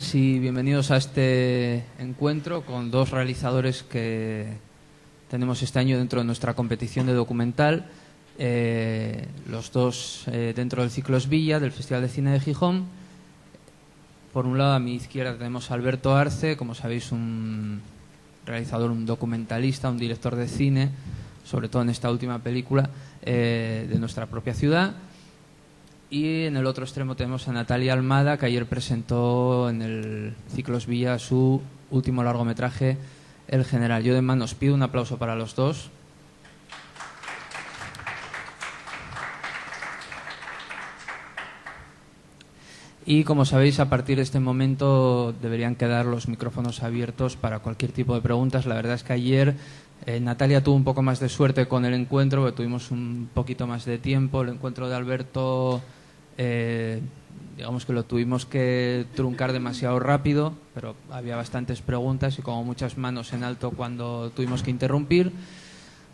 tardes y bienvenidos a este encuentro con dos realizadores que tenemos este año dentro de nuestra competición de documental. Los dos dentro del ciclo Esvilla, del Festival de Cine de Gijón. Por un lado, a mi izquierda tenemos a Alberto Arce, como sabéis, un realizador, un documentalista, un director de cine, sobre todo en esta última película de nuestra propia ciudad. Y en el otro extremo tenemos a Natalia Almada, que ayer presentó en el ciclo Esvilla su último largometraje, El General. Yo de mano os pido un aplauso para los dos. Y como sabéis, a partir de este momento deberían quedar los micrófonos abiertos para cualquier tipo de preguntas. La verdad es que ayer Natalia tuvo un poco más de suerte con el encuentro, porque tuvimos un poquito más de tiempo. El encuentro de Alberto, digamos que lo tuvimos que truncar demasiado rápido, pero había bastantes preguntas y como muchas manos en alto cuando tuvimos que interrumpir.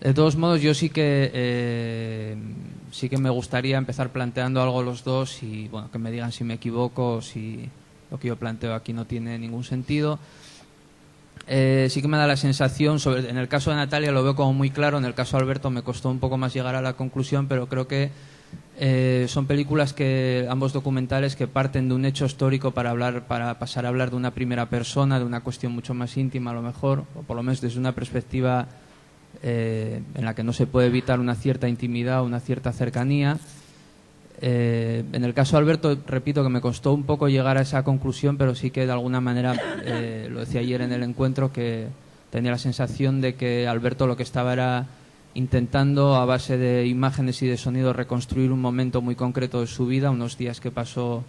De todos modos, yo sí que me gustaría empezar planteando algo los dos y bueno, que me digan si me equivoco o si lo que yo planteo aquí no tiene ningún sentido. Sí que me da la sensación, en el caso de Natalia lo veo como muy claro, en el caso de Alberto me costó un poco más llegar a la conclusión, pero creo que son películas que, ambos documentales, que parten de un hecho histórico para pasar a hablar de una primera persona, de una cuestión mucho más íntima a lo mejor, o por lo menos desde una perspectiva en la que no se puede evitar una cierta intimidad, una cierta cercanía. En el caso de Alberto, repito que me costó un poco llegar a esa conclusión, pero sí que de alguna manera, lo decía ayer en el encuentro, que tenía la sensación de que Alberto lo que estaba era intentando, a base de imágenes y de sonidos, reconstruir un momento muy concreto de su vida, unos días que pasó,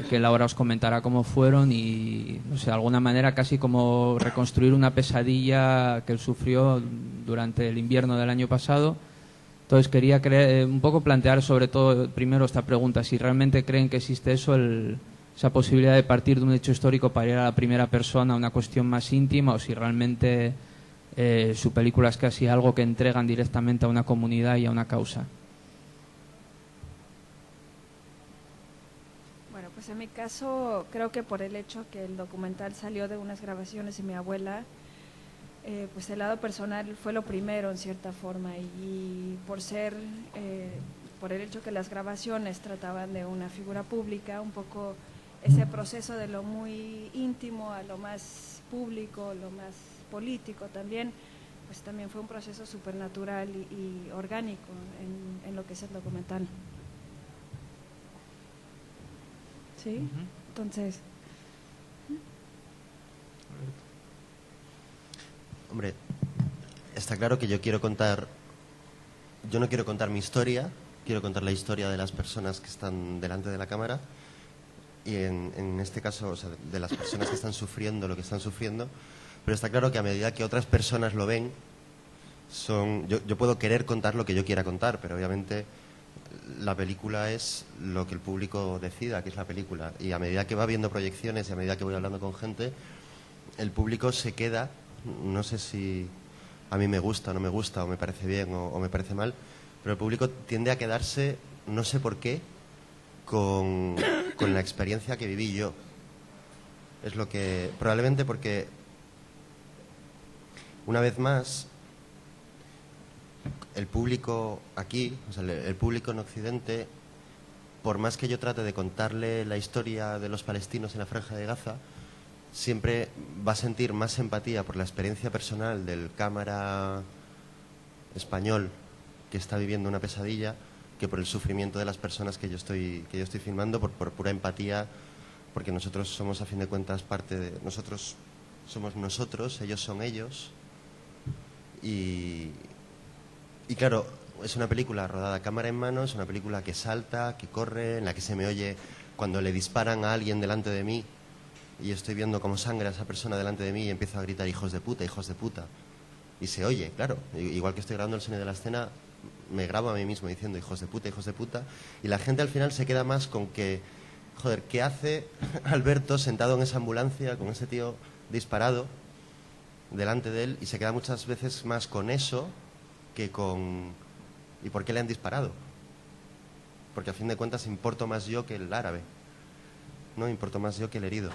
que él ahora os comentará cómo fueron, y no sé, de alguna manera casi como reconstruir una pesadilla que él sufrió durante el invierno del año pasado. Entonces quería un poco plantear sobre todo primero esta pregunta: si realmente creen que existe eso, esa posibilidad de partir de un hecho histórico para ir a la primera persona, a una cuestión más íntima, o si realmente su película es casi algo que entregan directamente a una comunidad y a una causa. Bueno, pues en mi caso creo que por el hecho que el documental salió de unas grabaciones de mi abuela, pues el lado personal fue lo primero en cierta forma, y por el hecho que las grabaciones trataban de una figura pública, un poco ese proceso de lo muy íntimo a lo más público, lo más político también, pues también fue un proceso supernatural y orgánico en lo que es el documental. ¿Sí? Entonces... Hombre, está claro que yo no quiero contar mi historia, quiero contar la historia de las personas que están delante de la cámara, y en este caso, o sea, de las personas que están sufriendo lo que están sufriendo, pero está claro que a medida que otras personas lo ven, yo puedo querer contar lo que yo quiera contar, pero obviamente la película es lo que el público decida que es la película, y a medida que va viendo proyecciones y a medida que voy hablando con gente, el público se queda, no sé si a mí me gusta o no me gusta, o me parece bien o me parece mal, pero el público tiende a quedarse, no sé por qué, con la experiencia que viví yo. Es lo que, probablemente porque, una vez más, el público aquí, o sea, el público en Occidente, por más que yo trate de contarle la historia de los palestinos en la Franja de Gaza, siempre va a sentir más empatía por la experiencia personal del cámara español que está viviendo una pesadilla que por el sufrimiento de las personas que yo estoy filmando, por pura empatía, porque nosotros somos, a fin de cuentas, parte de... Nosotros somos nosotros, ellos son ellos. Y claro, es una película rodada a cámara en mano, es una película que salta, que corre, en la que se me oye cuando le disparan a alguien delante de mí y estoy viendo cómo sangra a esa persona delante de mí y empiezo a gritar hijos de puta, hijos de puta. Y se oye, claro. Igual que estoy grabando el sonido de la escena, me grabo a mí mismo diciendo hijos de puta, hijos de puta. Y la gente al final se queda más con que, joder, ¿qué hace Alberto sentado en esa ambulancia con ese tío disparado delante de él? Y se queda muchas veces más con eso que con... ¿Y por qué le han disparado? Porque a fin de cuentas importo más yo que el árabe. ¿no? Importo más yo que el herido.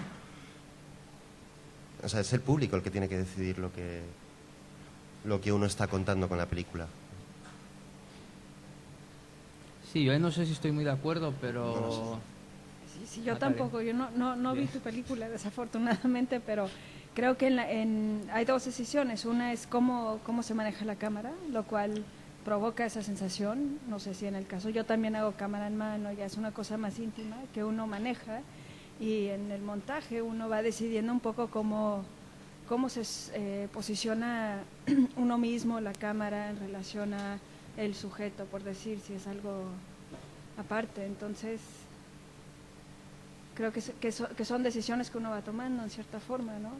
O sea, es el público el que tiene que decidir lo que uno está contando con la película. Sí, yo no sé si estoy muy de acuerdo, pero... No lo sé. Sí, yo tampoco. Yo no vi tu película, desafortunadamente, pero creo que hay dos decisiones. Una es cómo se maneja la cámara, lo cual provoca esa sensación. No sé si en el caso, yo también hago cámara en mano, ya es una cosa más íntima que uno maneja, y en el montaje uno va decidiendo un poco cómo se posiciona uno mismo, la cámara, en relación a el sujeto, por decir, si es algo aparte. Entonces creo que son decisiones que uno va tomando en cierta forma, ¿no?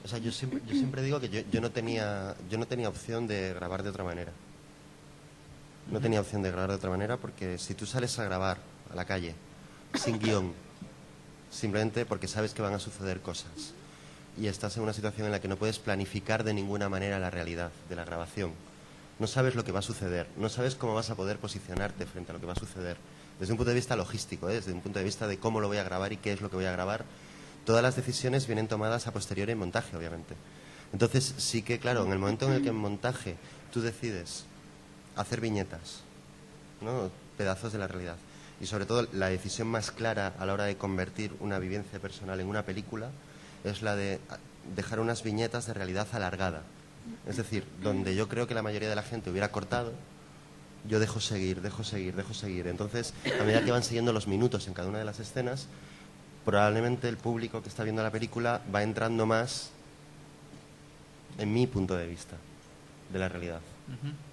O sea, yo siempre digo que yo no tenía opción de grabar de otra manera. No tenía opción de grabar de otra manera, porque si tú sales a grabar a la calle sin guión, simplemente porque sabes que van a suceder cosas, y estás en una situación en la que no puedes planificar de ninguna manera la realidad de la grabación, no sabes lo que va a suceder, no sabes cómo vas a poder posicionarte frente a lo que va a suceder, desde un punto de vista logístico, desde un punto de vista de cómo lo voy a grabar y qué es lo que voy a grabar. Todas las decisiones vienen tomadas a posteriori en montaje, obviamente. Entonces sí que, claro, en el momento en el que en montaje tú decides hacer viñetas, ¿no? Pedazos de la realidad, y sobre todo la decisión más clara a la hora de convertir una vivencia personal en una película es la de dejar unas viñetas de realidad alargada. Es decir, donde yo creo que la mayoría de la gente hubiera cortado, yo dejo seguir. Entonces, a medida que van siguiendo los minutos en cada una de las escenas, probablemente el público que está viendo la película va entrando más en mi punto de vista de la realidad.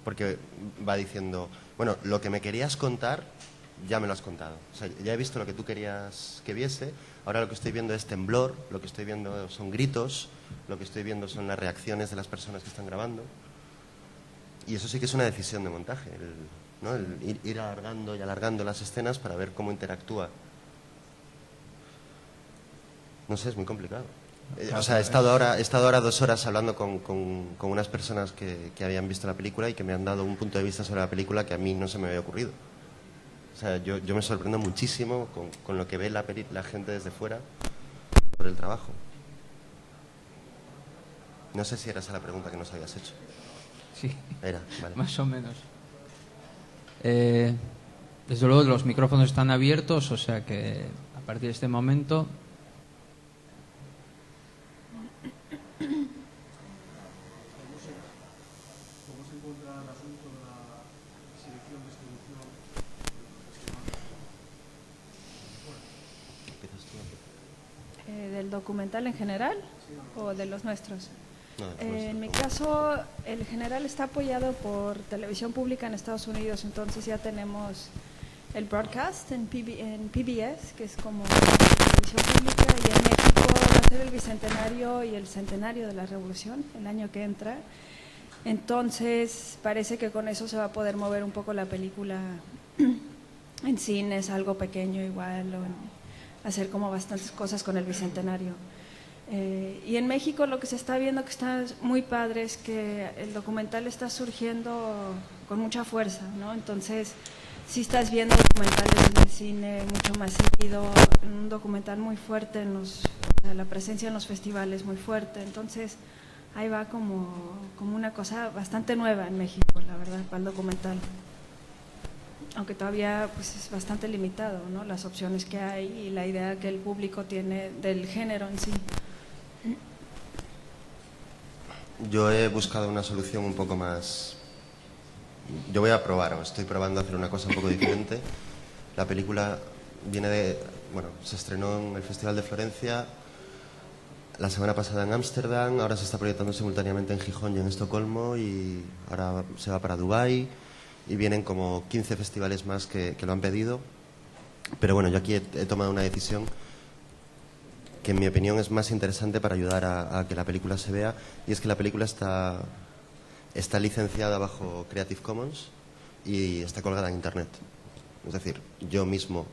Porque va diciendo, bueno, lo que me querías contar ya me lo has contado. O sea, ya he visto lo que tú querías que viese, ahora lo que estoy viendo es temblor, lo que estoy viendo son gritos, lo que estoy viendo son las reacciones de las personas que están grabando. Y eso sí que es una decisión de montaje, ¿no? El ir alargando y alargando las escenas para ver cómo interactúa. No sé, es muy complicado. O sea, he estado ahora 2 horas hablando con unas personas que habían visto la película y que me han dado un punto de vista sobre la película que a mí no se me había ocurrido. O sea, yo me sorprendo muchísimo con lo que ve la gente desde fuera por el trabajo. No sé si era esa la pregunta que nos habías hecho. Sí, era, vale. Más o menos. Desde luego los micrófonos están abiertos, o sea que a partir de este momento... ¿Del documental en general o de los nuestros? No, En mi caso, el general está apoyado por Televisión Pública en Estados Unidos, entonces ya tenemos el broadcast en PBS, que es como televisión pública, y en México va a ser el bicentenario y el centenario de la Revolución el año que entra. Entonces parece que con eso se va a poder mover un poco la película en cines, algo pequeño igual, o hacer como bastantes cosas con el bicentenario. Y en México lo que se está viendo que está muy padre es que el documental está surgiendo con mucha fuerza, ¿no? Entonces sí estás viendo documentales en el cine mucho más seguido, un documental muy fuerte la presencia en los festivales muy fuerte, entonces ahí va como una cosa bastante nueva en México, la verdad, para el documental. Aunque todavía pues es bastante limitado, ¿no? Las opciones que hay y la idea que el público tiene del género en sí. Yo he buscado una solución un poco más... Yo voy a probar, o estoy probando a hacer una cosa un poco diferente. La película viene de... Bueno, se estrenó en el Festival de Florencia, la semana pasada en Ámsterdam, ahora se está proyectando simultáneamente en Gijón y en Estocolmo, y ahora se va para Dubái, y vienen como 15 festivales más que lo han pedido. Pero bueno, yo aquí he tomado una decisión que en mi opinión es más interesante para ayudar a que la película se vea, y es que la película está licenciada bajo Creative Commons y está colgada en Internet. Es decir, yo mismo,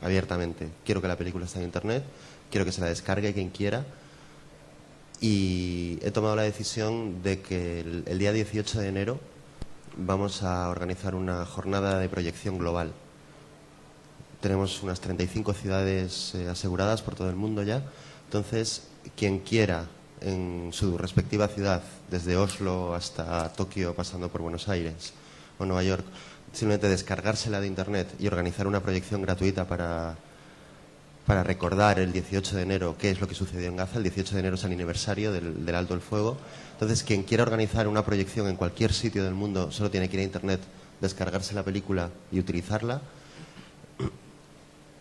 abiertamente, quiero que la película esté en Internet, quiero que se la descargue quien quiera, y he tomado la decisión de que el día 18 de enero vamos a organizar una jornada de proyección global. tenemos unas 35 ciudades aseguradas por todo el mundo ya. Entonces, quien quiera en su respectiva ciudad, desde Oslo hasta Tokio, pasando por Buenos Aires o Nueva York, simplemente descargársela de internet y organizar una proyección gratuita para recordar el 18 de enero qué es lo que sucedió en Gaza. El 18 de enero es el aniversario del alto el fuego. Entonces, quien quiera organizar una proyección en cualquier sitio del mundo solo tiene que ir a internet, descargarse la película y utilizarla.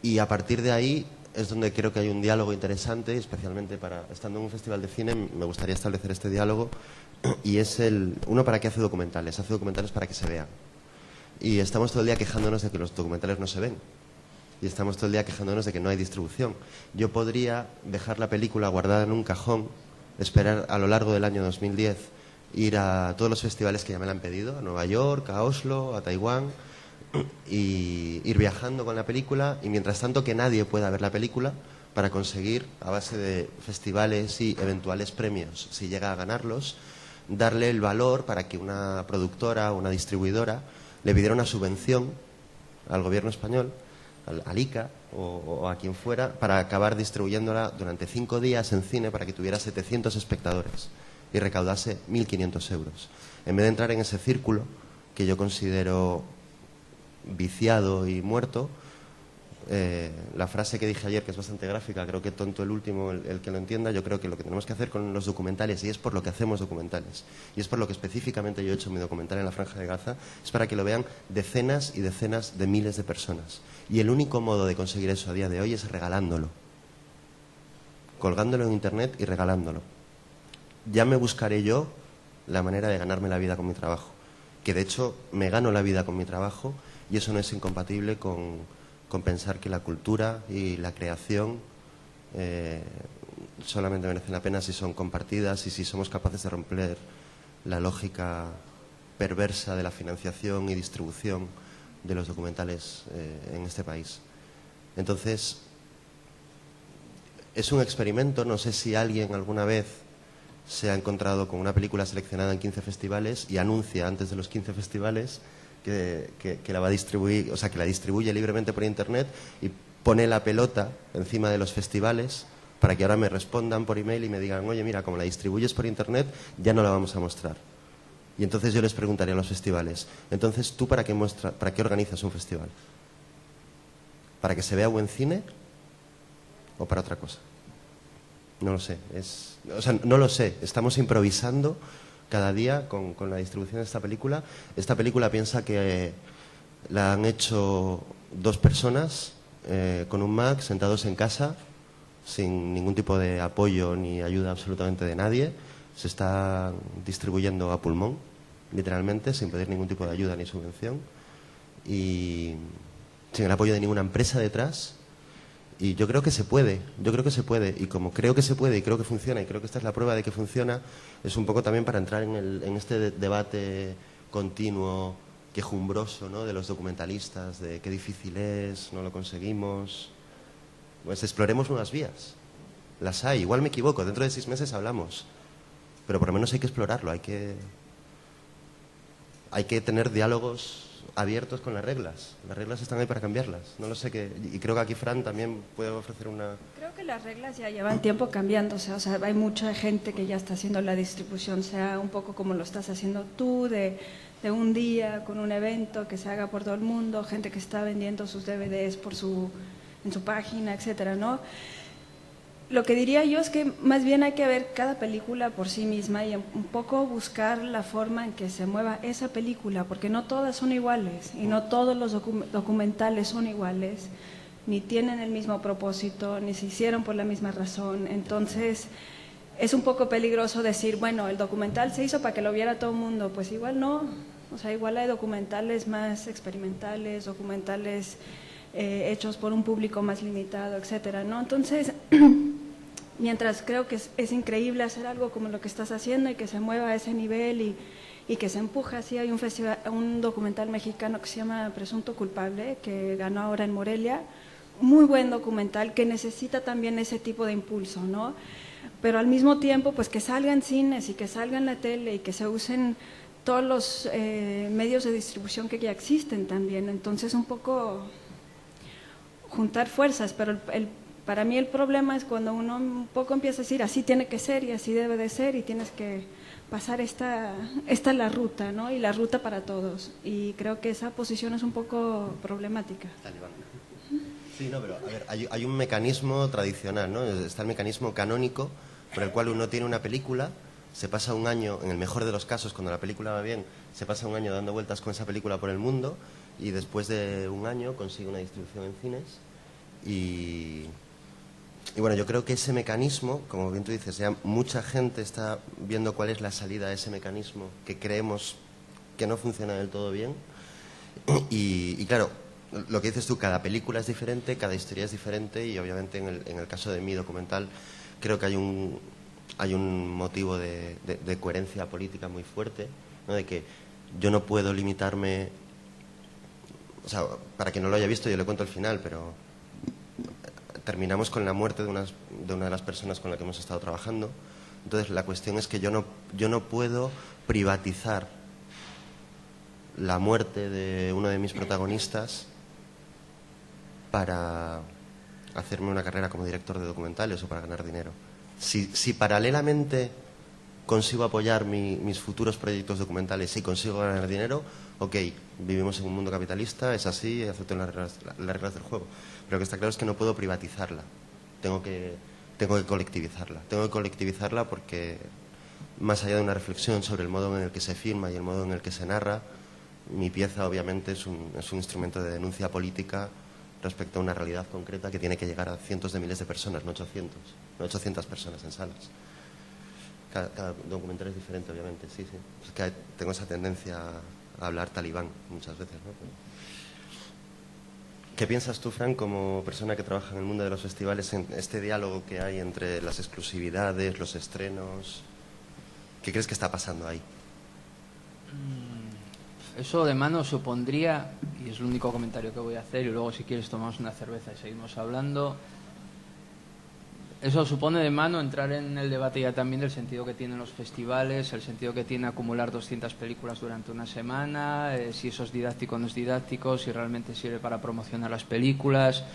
Y a partir de ahí es donde creo que hay un diálogo interesante, especialmente estando en un festival de cine, me gustaría establecer este diálogo, y es uno para qué hace documentales para que se vean. Y estamos todo el día quejándonos de que los documentales no se ven. Y estamos todo el día quejándonos de que no hay distribución. Yo podría dejar la película guardada en un cajón, esperar a lo largo del año 2010, ir a todos los festivales que ya me la han pedido, a Nueva York, a Oslo, a Taiwán, y ir viajando con la película, y mientras tanto que nadie pueda ver la película, para conseguir, a base de festivales y eventuales premios, si llega a ganarlos, darle el valor para que una productora o una distribuidora le pidiera una subvención al gobierno español, al ICA o a quien fuera, para acabar distribuyéndola durante 5 días en cine para que tuviera 700 espectadores y recaudase 1.500 euros. En vez de entrar en ese círculo que yo considero viciado y muerto, la frase que dije ayer, que es bastante gráfica, creo que tonto el último el que lo entienda, yo creo que lo que tenemos que hacer con los documentales, y es por lo que hacemos documentales, y es por lo que específicamente yo he hecho mi documental en la Franja de Gaza, es para que lo vean decenas y decenas de miles de personas. Y el único modo de conseguir eso a día de hoy es regalándolo, colgándolo en internet y regalándolo. Ya me buscaré yo la manera de ganarme la vida con mi trabajo, que de hecho me gano la vida con mi trabajo, y eso no es incompatible con pensar que la cultura y la creación solamente merecen la pena si son compartidas y si somos capaces de romper la lógica perversa de la financiación y distribución de los documentales en este país. Entonces, es un experimento. No sé si alguien alguna vez se ha encontrado con una película seleccionada en 15 festivales y anuncia antes de los 15 festivales que la va a distribuir, o sea, que la distribuye libremente por internet, y pone la pelota encima de los festivales para que ahora me respondan por email y me digan: oye, mira, como la distribuyes por internet, ya no la vamos a mostrar. Y entonces yo les preguntaría a los festivales: entonces, ¿tú para qué organizas un festival? ¿Para que se vea buen cine o para otra cosa? No lo sé. No lo sé. Estamos improvisando cada día con la distribución de esta película. Esta película piensa que la han hecho 2 personas con un Mac, sentados en casa, sin ningún tipo de apoyo ni ayuda absolutamente de nadie. Se está distribuyendo a pulmón, literalmente, sin pedir ningún tipo de ayuda ni subvención, y sin el apoyo de ninguna empresa detrás. Y yo creo que se puede, y como creo que se puede y creo que funciona, y creo que esta es la prueba de que funciona, es un poco también para entrar en este debate continuo, quejumbroso, ¿no?, de los documentalistas, de qué difícil es, no lo conseguimos. Pues exploremos nuevas vías. Las hay, igual me equivoco, dentro de 6 meses hablamos, pero por lo menos hay que explorarlo, hay que tener diálogos abiertos con las reglas. Las reglas están ahí para cambiarlas. No lo sé y creo que aquí Fran también puede ofrecer una... Creo que las reglas ya llevan tiempo cambiándose. O sea, hay mucha gente que ya está haciendo la distribución, sea un poco como lo estás haciendo tú, de un día con un evento que se haga por todo el mundo, gente que está vendiendo sus DVDs en su página, etcétera, ¿no? Lo que diría yo es que más bien hay que ver cada película por sí misma y un poco buscar la forma en que se mueva esa película, porque no todas son iguales y no todos los documentales son iguales, ni tienen el mismo propósito, ni se hicieron por la misma razón. Entonces es un poco peligroso decir, bueno, el documental se hizo para que lo viera todo el mundo. Pues igual no, o sea, igual hay documentales más experimentales, documentales hechos por un público más limitado, etcétera, ¿no? Entonces, mientras creo que es increíble hacer algo como lo que estás haciendo y que se mueva a ese nivel y que se empuja así. Hay un documental mexicano que se llama Presunto Culpable, que ganó ahora en Morelia, muy buen documental que necesita también ese tipo de impulso, ¿no? Pero al mismo tiempo, pues que salga en cines y que salga en la tele y que se usen todos los medios de distribución que ya existen también. Entonces un poco juntar fuerzas, pero para mí el problema es cuando uno un poco empieza a decir así tiene que ser y así debe de ser y tienes que pasar esta es la ruta, ¿no? Y la ruta para todos. Y creo que esa posición es un poco problemática. Talibán. Sí, no, pero a ver, hay un mecanismo tradicional, ¿no? Está el mecanismo canónico por el cual uno tiene una película, se pasa un año, en el mejor de los casos, cuando la película va bien, se pasa un año dando vueltas con esa película por el mundo y después de un año consigue una distribución en cines y bueno, yo creo que ese mecanismo, como bien tú dices, ya mucha gente está viendo cuál es la salida a ese mecanismo que creemos que no funciona del todo bien y claro, lo que dices tú, cada película es diferente, cada historia es diferente y obviamente en el caso de mi documental creo que hay un motivo de coherencia política muy fuerte, ¿no? De que yo no puedo limitarme, o sea, para quien no lo haya visto yo le cuento el final, pero terminamos con la muerte de una de las personas con la que hemos estado trabajando. Entonces la cuestión es que yo no puedo privatizar la muerte de uno de mis protagonistas para hacerme una carrera como director de documentales o para ganar dinero. Si paralelamente consigo apoyar mis futuros proyectos documentales y consigo ganar dinero, ok, vivimos en un mundo capitalista, es así, acepto las reglas del juego. Pero lo que está claro es que no puedo privatizarla, tengo que colectivizarla. Tengo que colectivizarla porque, más allá de una reflexión sobre el modo en el que se filma y el modo en el que se narra, mi pieza obviamente es un instrumento de denuncia política respecto a una realidad concreta que tiene que llegar a cientos de miles de personas, no 800 personas en salas. Cada documental es diferente, obviamente, sí. Es que tengo esa tendencia a hablar talibán muchas veces, ¿no? ¿Qué piensas tú, Fran, como persona que trabaja en el mundo de los festivales, en este diálogo que hay entre las exclusividades, los estrenos? ¿Qué crees que está pasando ahí? Eso de mano supondría, y es el único comentario que voy a hacer, y luego si quieres tomamos una cerveza y seguimos hablando. Eso supone de mano entrar en el debate ya también del sentido que tienen los festivales, el sentido que tiene acumular 200 películas durante una semana, si eso es didáctico o no es didáctico, si realmente sirve para promocionar las películas,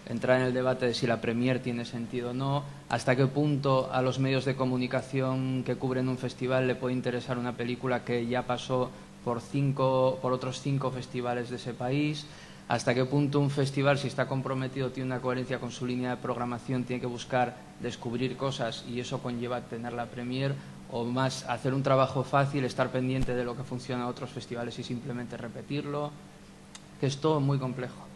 entrar en el debate de si la premier tiene sentido o no, hasta qué punto a los medios de comunicación que cubren un festival le puede interesar una película que ya pasó por otros 5 festivales de ese país. Hasta qué punto un festival, si está comprometido, tiene una coherencia con su línea de programación, tiene que buscar descubrir cosas y eso conlleva tener la premier, o más hacer un trabajo fácil, estar pendiente de lo que funciona en otros festivales y simplemente repetirlo, que es todo muy complejo.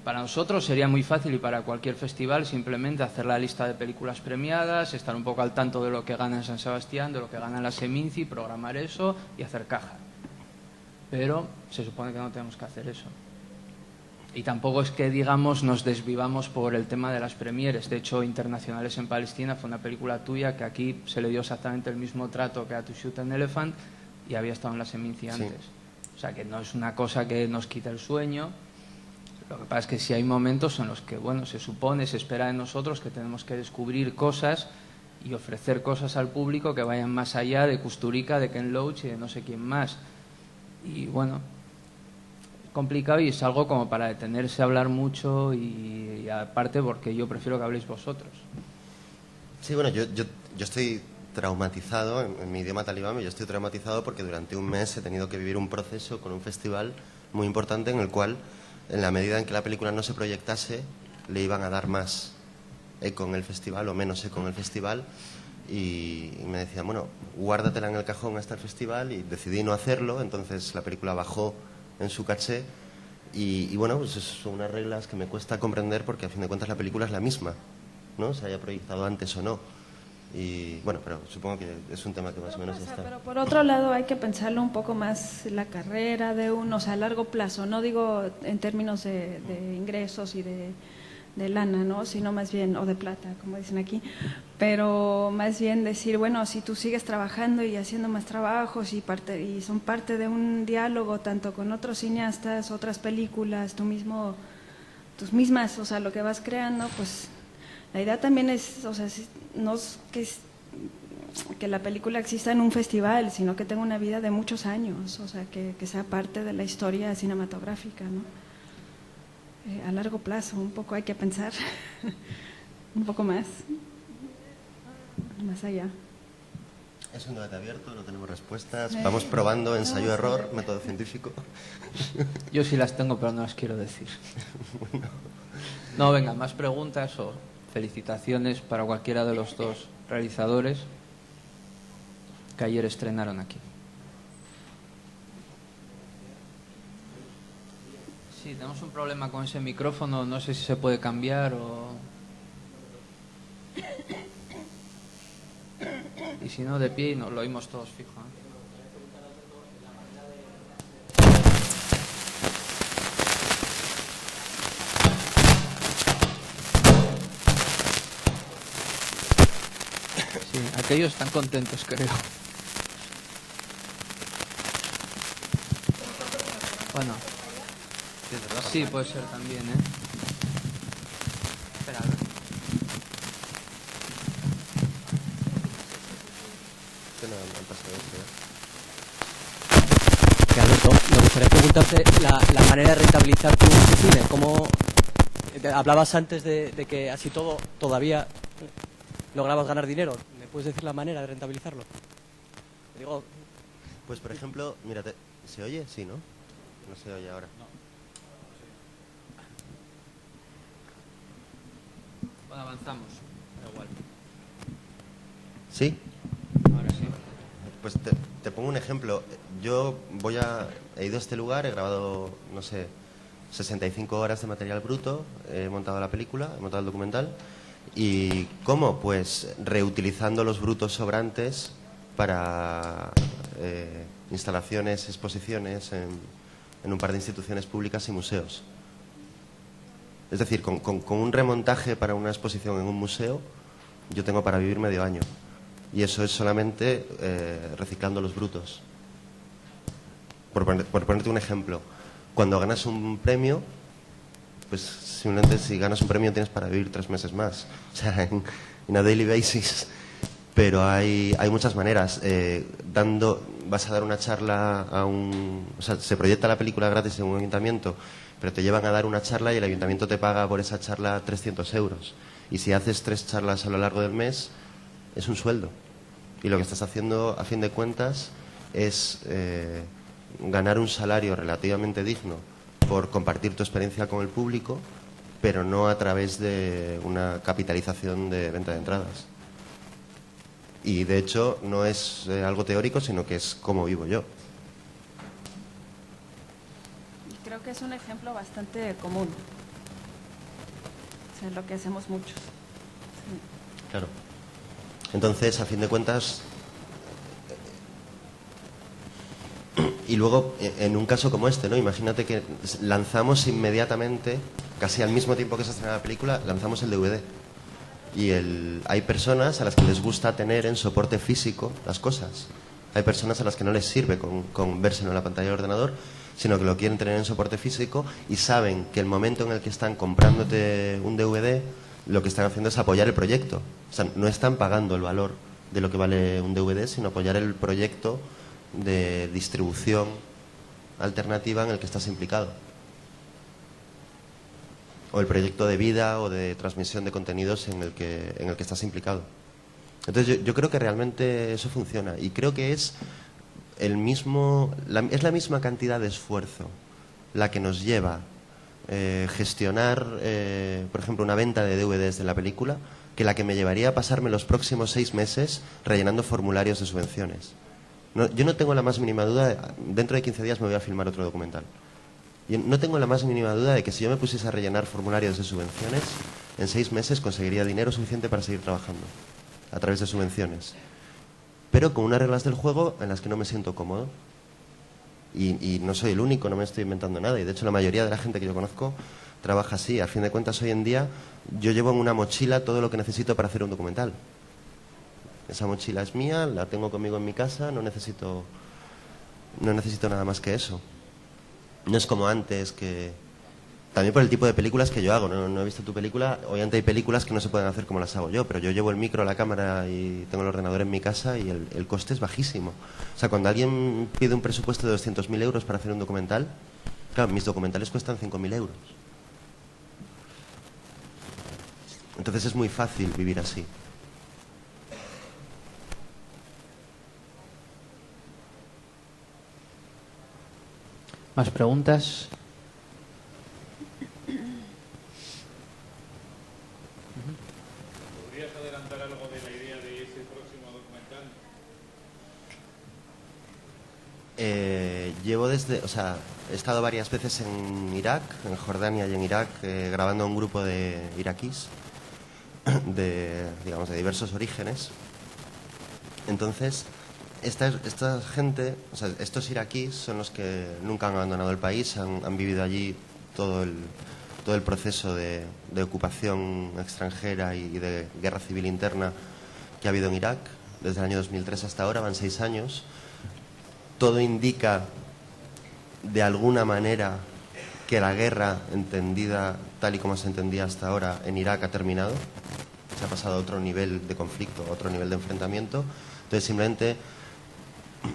Para nosotros sería muy fácil y para cualquier festival simplemente hacer la lista de películas premiadas, estar un poco al tanto de lo que gana en San Sebastián, de lo que gana en la Seminci, programar eso y hacer caja. Pero se supone que no tenemos que hacer eso. Y tampoco es que, digamos, nos desvivamos por el tema de las premieres. De hecho, Internacionales en Palestina fue una película tuya que aquí se le dio exactamente el mismo trato que a To Shoot an Elephant y había estado en la Seminci antes. Sí. O sea, que no es una cosa que nos quita el sueño. Lo que pasa es que sí hay momentos en los que, bueno, se supone, se espera de nosotros que tenemos que descubrir cosas y ofrecer cosas al público que vayan más allá de Kusturica, de Ken Loach y de no sé quién más. Y bueno, complicado y es algo como para detenerse a hablar mucho y aparte porque yo prefiero que habléis vosotros. Sí, bueno, yo estoy traumatizado, en mi idioma talibán, yo estoy traumatizado porque durante un mes he tenido que vivir un proceso con un festival muy importante en el cual, en la medida en que la película no se proyectase, le iban a dar más eco en el festival o menos eco en el festival. Y me decían, bueno, guárdatela en el cajón hasta el festival, y decidí no hacerlo. Entonces la película bajó en su caché y bueno, pues son unas reglas que me cuesta comprender porque a fin de cuentas la película es la misma, ¿no? Se haya proyectado antes o no. Y bueno, pero supongo que es un tema que más o menos está. Pero por otro lado hay que pensarlo un poco más la carrera de uno, o sea, a largo plazo, no digo en términos de ingresos y de lana, ¿no? Sino más bien, o de plata, como dicen aquí, pero más bien decir, bueno, si tú sigues trabajando y haciendo más trabajos y son parte de un diálogo tanto con otros cineastas, otras películas, tus mismas, o sea, lo que vas creando, pues la idea también es, o sea, no es que la película exista en un festival, sino que tenga una vida de muchos años, o sea, que sea parte de la historia cinematográfica, ¿no? A largo plazo, un poco hay que pensar, un poco más allá. Es un debate abierto, no tenemos respuestas. Vamos probando, ensayo-error, método científico. Yo sí las tengo, pero no las quiero decir. Bueno. No, venga, más preguntas o felicitaciones para cualquiera de los dos realizadores que ayer estrenaron aquí. Sí, tenemos un problema con ese micrófono, no sé si se puede cambiar o... Y si no, de pie y nos lo oímos todos fijo, ¿eh? Sí, aquellos están contentos, creo. Bueno, sí, puede ser también, ¿eh? Espera, a ver. Que Alberto, me gustaría preguntarte la manera de rentabilizar tu cine. ¿Cómo hablabas antes de que así todo todavía lograbas ganar dinero? ¿Me puedes decir la manera de rentabilizarlo? Digo, pues por ejemplo, mírate, ¿se oye? Sí, ¿no? No se oye ahora. No. Bueno, avanzamos, da igual. ¿Sí? Ahora sí. Pues te pongo un ejemplo. Yo he ido a este lugar, he grabado, no sé, 65 horas de material bruto, he montado la película, he montado el documental. ¿Y cómo? Pues reutilizando los brutos sobrantes para instalaciones, exposiciones en un par de instituciones públicas y museos. Es decir, con un remontaje para una exposición en un museo, yo tengo para vivir medio año. Y eso es solamente reciclando los brutos. Por ponerte un ejemplo, cuando ganas un premio, pues simplemente si ganas un premio tienes para vivir 3 meses más. O sea, en a daily basis. Pero hay muchas maneras. Vas a dar una charla o sea, se proyecta la película gratis en un ayuntamiento, pero te llevan a dar una charla y el ayuntamiento te paga por esa charla 300 euros. Y si haces 3 charlas a lo largo del mes, es un sueldo. Y lo que estás haciendo, a fin de cuentas, es ganar un salario relativamente digno por compartir tu experiencia con el público, pero no a través de una capitalización de venta de entradas. Y de hecho no es algo teórico, sino que es como vivo yo. Y creo que es un ejemplo bastante común. O sea, lo que hacemos muchos. Sí. Claro. Entonces, a fin de cuentas, y luego, en un caso como este, ¿no? Imagínate que lanzamos inmediatamente, casi al mismo tiempo que se estrena la película, lanzamos el DVD. Y hay personas a las que les gusta tener en soporte físico las cosas. Hay personas a las que no les sirve con vérselo en la pantalla del ordenador, sino que lo quieren tener en soporte físico y saben que el momento en el que están comprándote un DVD, lo que están haciendo es apoyar el proyecto. O sea, no están pagando el valor de lo que vale un DVD, sino apoyar el proyecto de distribución alternativa en el que estás implicado. O el proyecto de vida o de transmisión de contenidos en el que estás implicado. Entonces yo creo que realmente eso funciona y creo que es la misma cantidad de esfuerzo la que nos lleva gestionar, por ejemplo, una venta de DVDs de la película, que la que me llevaría a pasarme los próximos 6 meses rellenando formularios de subvenciones. Yo no tengo la más mínima duda, dentro de 15 días me voy a filmar otro documental. Y no tengo la más mínima duda de que si yo me pusiese a rellenar formularios de subvenciones, en 6 meses conseguiría dinero suficiente para seguir trabajando a través de subvenciones. Pero con unas reglas del juego en las que no me siento cómodo. Y no soy el único, no me estoy inventando nada. Y de hecho la mayoría de la gente que yo conozco trabaja así. A fin de cuentas, hoy en día yo llevo en una mochila todo lo que necesito para hacer un documental. Esa mochila es mía, la tengo conmigo en mi casa, no necesito nada más que eso. No es como antes, que también por el tipo de películas que yo hago. No he visto tu película. Obviamente hay películas que no se pueden hacer como las hago yo, pero yo llevo el micro, la cámara y tengo el ordenador en mi casa y el coste es bajísimo. O sea, cuando alguien pide un presupuesto de 200.000 euros para hacer un documental, claro, mis documentales cuestan 5.000 euros. Entonces es muy fácil vivir así. ¿Más preguntas? ¿Podrías adelantar algo de la idea de ese próximo documental? He estado varias veces en Irak, en Jordania y en Irak, grabando a un grupo de iraquíes de diversos orígenes. Entonces, esta gente, o sea, estos iraquíes son los que nunca han abandonado el país, han vivido allí todo el proceso de ocupación extranjera y de guerra civil interna que ha habido en Irak desde el año 2003 hasta ahora, van 6 años. Todo indica, de alguna manera, que la guerra, entendida tal y como se entendía hasta ahora en Irak, ha terminado. Se ha pasado a otro nivel de conflicto, a otro nivel de enfrentamiento. Entonces, simplemente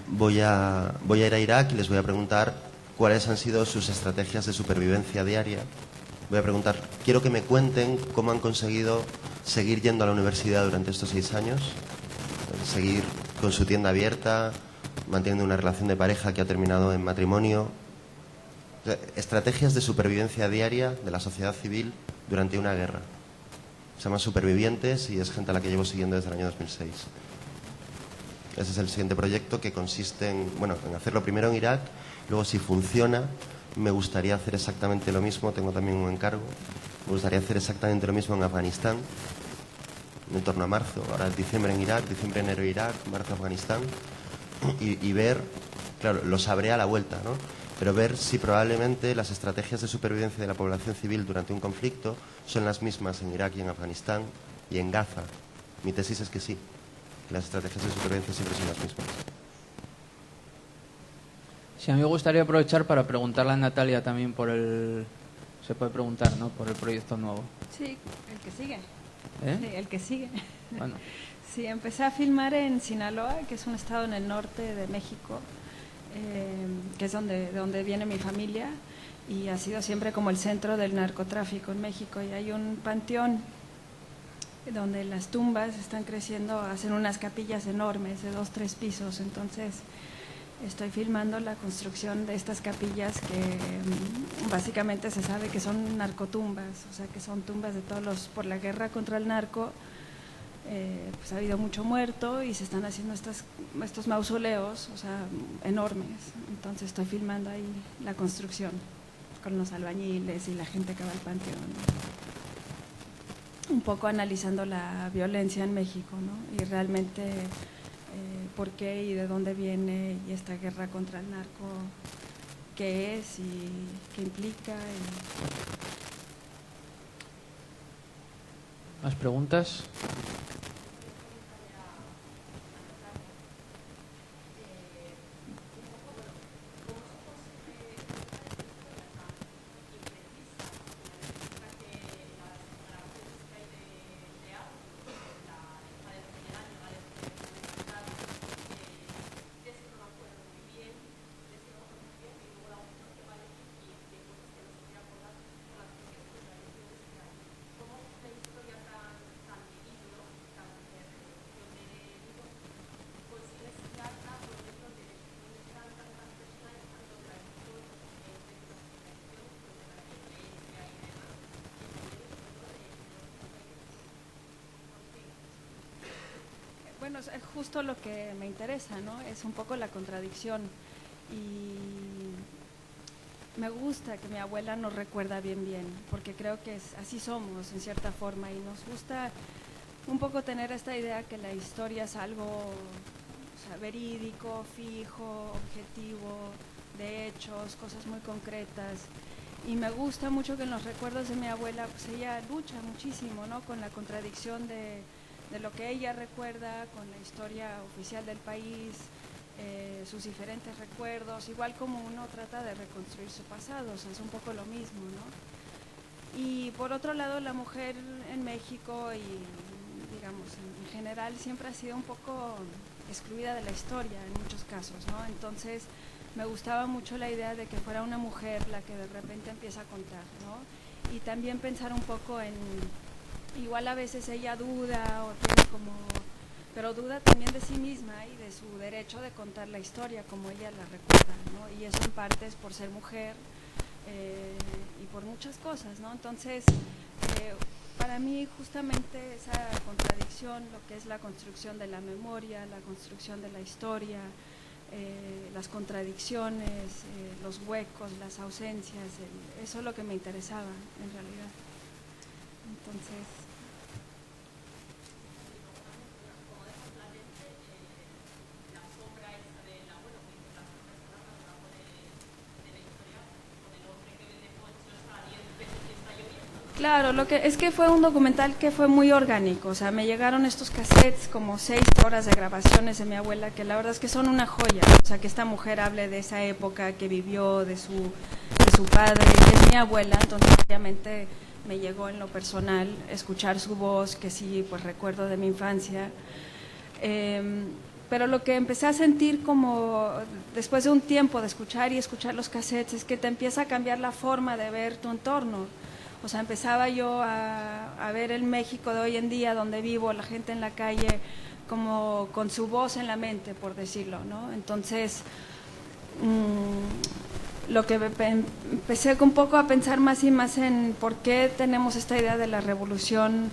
voy a ir a Irak y les voy a preguntar cuáles han sido sus estrategias de supervivencia diaria. Voy a preguntar, quiero que me cuenten cómo han conseguido seguir yendo a la universidad durante estos 6 años, seguir con su tienda abierta, manteniendo una relación de pareja que ha terminado en matrimonio. O sea, estrategias de supervivencia diaria de la sociedad civil durante una guerra. Se llama Supervivientes y es gente a la que llevo siguiendo desde el año 2006. Ese es el siguiente proyecto, que consiste en hacerlo primero en Irak, luego, si funciona, me gustaría hacer exactamente lo mismo. Tengo también un encargo. Me gustaría hacer exactamente lo mismo en Afganistán, en torno a marzo. Ahora es diciembre en Irak, diciembre, enero Irak, marzo Afganistán. Y ver, claro, lo sabré a la vuelta, ¿no? Pero ver si probablemente las estrategias de supervivencia de la población civil durante un conflicto son las mismas en Irak y en Afganistán y en Gaza. Mi tesis es que sí, que las estrategias de supervivencia siempre son las mismas. Sí, a mí me gustaría aprovechar para preguntarle a Natalia también se puede preguntar, ¿no?, por el proyecto nuevo. Sí, el que sigue. ¿Eh? Sí, el que sigue. Bueno. Sí, empecé a filmar en Sinaloa, que es un estado en el norte de México, que es de donde viene mi familia, y ha sido siempre como el centro del narcotráfico en México. Y hay un panteón donde las tumbas están creciendo, hacen unas capillas enormes de 2-3 pisos. Entonces estoy filmando la construcción de estas capillas que básicamente se sabe que son narcotumbas, o sea, que son tumbas de por la guerra contra el narco. Pues ha habido mucho muerto y se están haciendo estos mausoleos, o sea, enormes. Entonces estoy filmando ahí la construcción con los albañiles y la que va al panteón, un poco analizando la violencia en México, ¿no? Y realmente por qué y de dónde viene, y esta guerra contra el narco, qué es y qué implica. ¿Más preguntas? Bueno, es justo lo que me interesa, ¿no? Es un poco la contradicción, y me gusta que mi abuela nos recuerda bien, porque creo que así somos en cierta forma, y nos gusta un poco tener esta idea que la historia es algo, o sea, verídico, fijo, objetivo, de hechos, cosas muy concretas. Y me gusta mucho que en los recuerdos de mi abuela, pues ella lucha muchísimo, ¿no?, con la contradicción de lo que ella recuerda con la historia oficial del país, sus diferentes recuerdos, igual como uno trata de reconstruir su pasado, o sea, es un poco lo mismo, ¿no? Y por otro lado, la mujer en México y, digamos, en general, siempre ha sido un poco excluida de la historia en muchos casos, ¿no? Entonces, me gustaba mucho la idea de que fuera una mujer la que de repente empieza a contar, ¿no? Y también pensar un poco en igual a veces ella duda o tiene como, pero duda también de sí misma y de su derecho de contar la historia como ella la recuerda, ¿no? Y eso en parte es por ser mujer y por muchas cosas, ¿no? Entonces, para mí justamente esa contradicción, lo que es la construcción de la memoria, la construcción de la historia, las contradicciones, los huecos, las ausencias, eso es lo que me interesaba en realidad. Entonces, claro, lo que es que fue un documental que fue muy orgánico, o sea, me llegaron estos cassettes, como 6 horas de grabaciones de mi abuela, que la verdad es que son una joya, o sea, que esta mujer hable de esa época que vivió, de su padre, que es mi abuela, entonces obviamente me llegó en lo personal escuchar su voz, que sí, pues recuerdo de mi infancia, pero lo que empecé a sentir como después de un tiempo de escuchar y escuchar los cassettes es que te empieza a cambiar la forma de ver tu entorno. O sea, empezaba yo a ver el México de hoy en día, donde vivo, la gente en la calle, como con su voz en la mente, por decirlo, ¿no? Entonces, lo que empecé un poco a pensar más y más en por qué tenemos esta idea de la revolución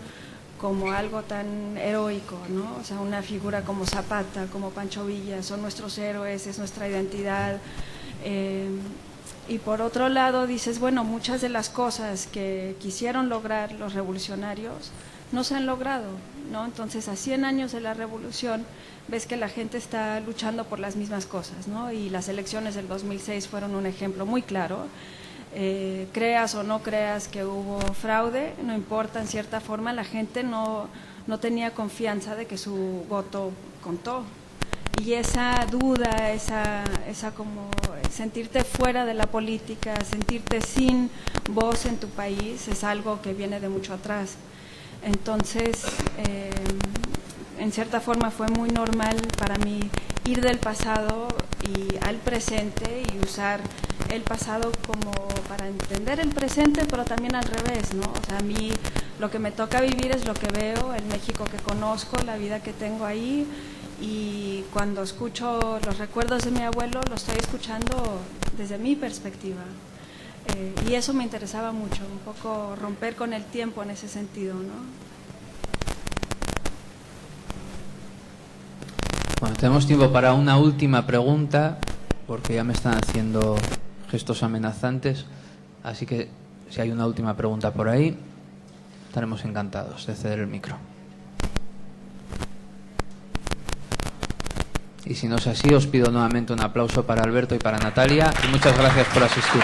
como algo tan heroico, ¿no? O sea, una figura como Zapata, como Pancho Villa, son nuestros héroes, es nuestra identidad. Y por otro lado dices, bueno, muchas de las cosas que quisieron lograr los revolucionarios no se han logrado, ¿no? Entonces, a 100 años de la revolución, ves que la gente está luchando por las mismas cosas, ¿no? Y las elecciones del 2006 fueron un ejemplo muy claro. Creas o no creas que hubo fraude, no importa, en cierta forma la gente no tenía confianza de que su voto contó. Y esa duda, esa como sentirte fuera de la política, sentirte sin voz en tu país, es algo que viene de mucho atrás. Entonces, en cierta forma fue muy normal para mí ir del pasado y al presente y usar el pasado como para entender el presente, pero también al revés, ¿no? O sea, a mí lo que me toca vivir es lo que veo, el México que conozco, la vida que tengo ahí. Y cuando escucho los recuerdos de mi abuelo, lo estoy escuchando desde mi perspectiva. Y eso me interesaba mucho, un poco romper con el tiempo en ese sentido, ¿no? Bueno, tenemos tiempo para una última pregunta, porque ya me están haciendo gestos amenazantes. Así que si hay una última pregunta por ahí, estaremos encantados de ceder el micro. Y si no es así, os pido nuevamente un aplauso para Alberto y para Natalia, y muchas gracias por asistir.